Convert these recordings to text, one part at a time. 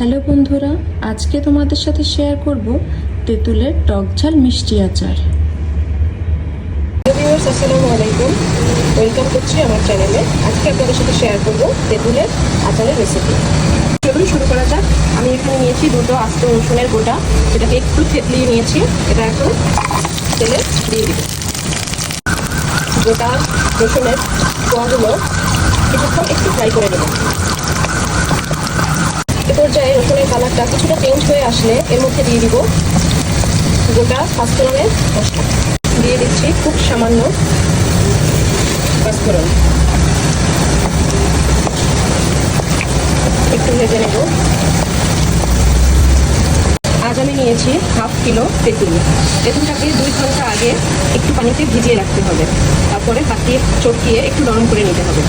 Hello বন্ধুরা, আজকে তোমাদের সাথে শেয়ার করব তেঁতুলের টক ঝাল মিষ্টি আচার। আসসালামু আলাইকুম, ওয়েলকাম করছি আমার চ্যানেলে। আজকে আপনাদের সাথে শেয়ার করব তেঁতুলের আচারের রেসিপি। চলুন শুরু করা যাক। আমি এখানে নিয়েছি দুটো আস্ত রসুনের গোটা, সেটাকে একটু থেতলিয়ে নিয়েছি। এটা এখন তেলে দিয়ে দিব। গোটা রসুনের কোয়াগুলো কিছুক্ষণ একটু ফ্রাই করে নেব। এ পর্যায়ে রসুনের কালারটা কিছুটা চেঞ্জ হয়ে আসলে এর মধ্যে দিয়ে দিব গোটা পাঁচফোড়নের মশলা। দিয়ে দিচ্ছি খুব সামান্য পাঁচফোড়ন, একটু ভেজে নেব। আজ আমি নিয়েছি হাফ কিলো তেঁতুল। তেঁতুলটাকে 2 ঘন্টা আগে একটু পানিতে ভিজিয়ে রাখতে হবে, তারপরে হাত দিয়ে চটকিয়ে একটু নরম করে নিতে হবে।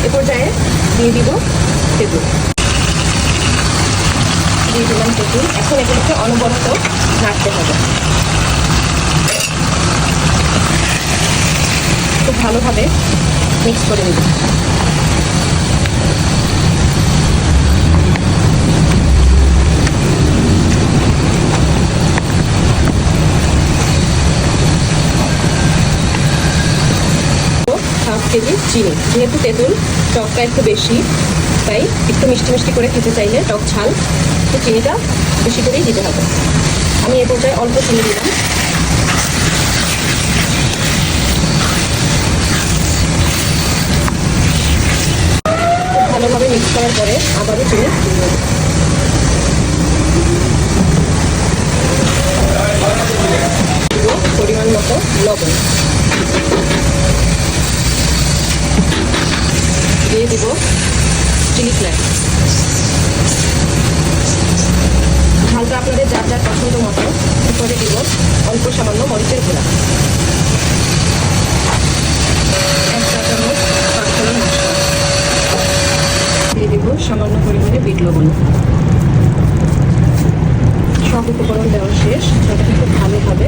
এ পর্যায়ে দিয়ে দিব তেঁতুল। দিয়ে দিলাম তেঁতুল। এখন এগুলোকে অনবরত নাড়তে হবে। খুব ভালোভাবে মিক্স করে নিব। হাফ কেজি চিনি। যেহেতু তেঁতুল টকটা একটু বেশি, তাই একটু মিষ্টি মিষ্টি করে খেতে চাইলে টক ঝাল তো চিনিটা বেশি করেই দিতে হবে। আমি এ পর্যায়ে অল্প চিনি দিলাম। ভালোভাবে মিক্স করার পরে আবারও চিনি পরিমাণ মতো লবণ দিয়ে দিব, চিলি ফ্লেক্স। ঝালটা আপনাদের যার যার পছন্দ মতো করে দিব। অল্প সামান্য মরিচের গুঁড়া, 1 চা চামচ পাঁচফোড়ন মশলা দিয়ে দিব, সামান্য পরিমাণে বিট লবণ। সব উপকরণ দেওয়া শেষ। এটাকে খুব ভালোভাবে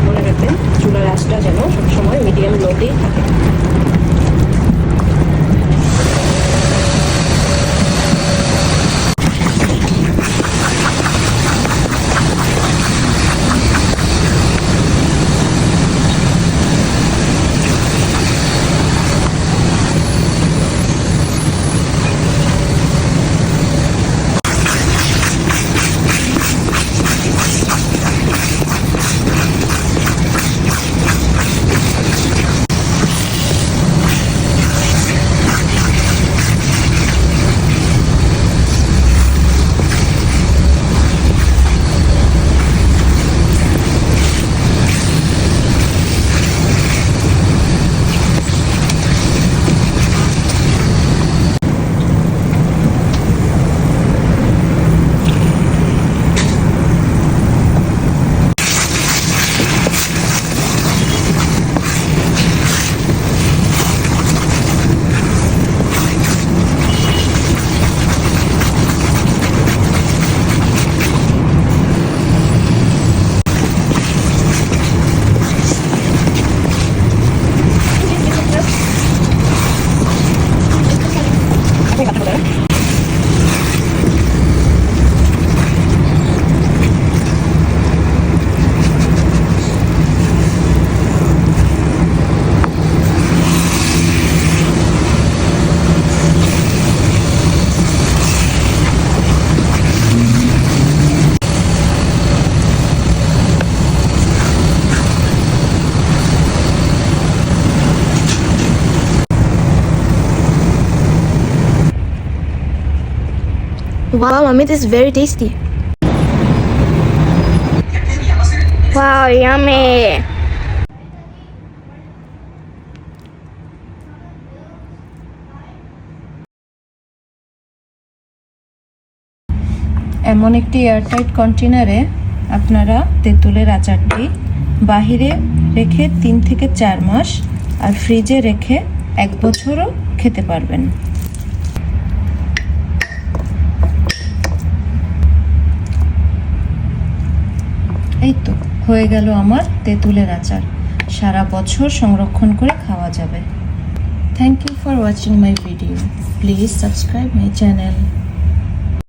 মনে রাখবেন, চুলার আঁচটা যেন সবসময় মিডিয়াম লোতেই থাকে। Wow, Mommy, this is very tasty. Wow, yummy. এমন একটি এয়ারটাইট কন্টেনারে আপনারা তেঁতুলের আচারটি বাহিরে রেখে 3 থেকে 4 মাস আর ফ্রিজে রেখে 1 বছরও খেতে পারবেন। এই তো হয়ে গেল আমার তেঁতুলের আচার। সারা বছর সংরক্ষণ করে খাওয়া যাবে। Thank you. for watching my video. Please subscribe my channel.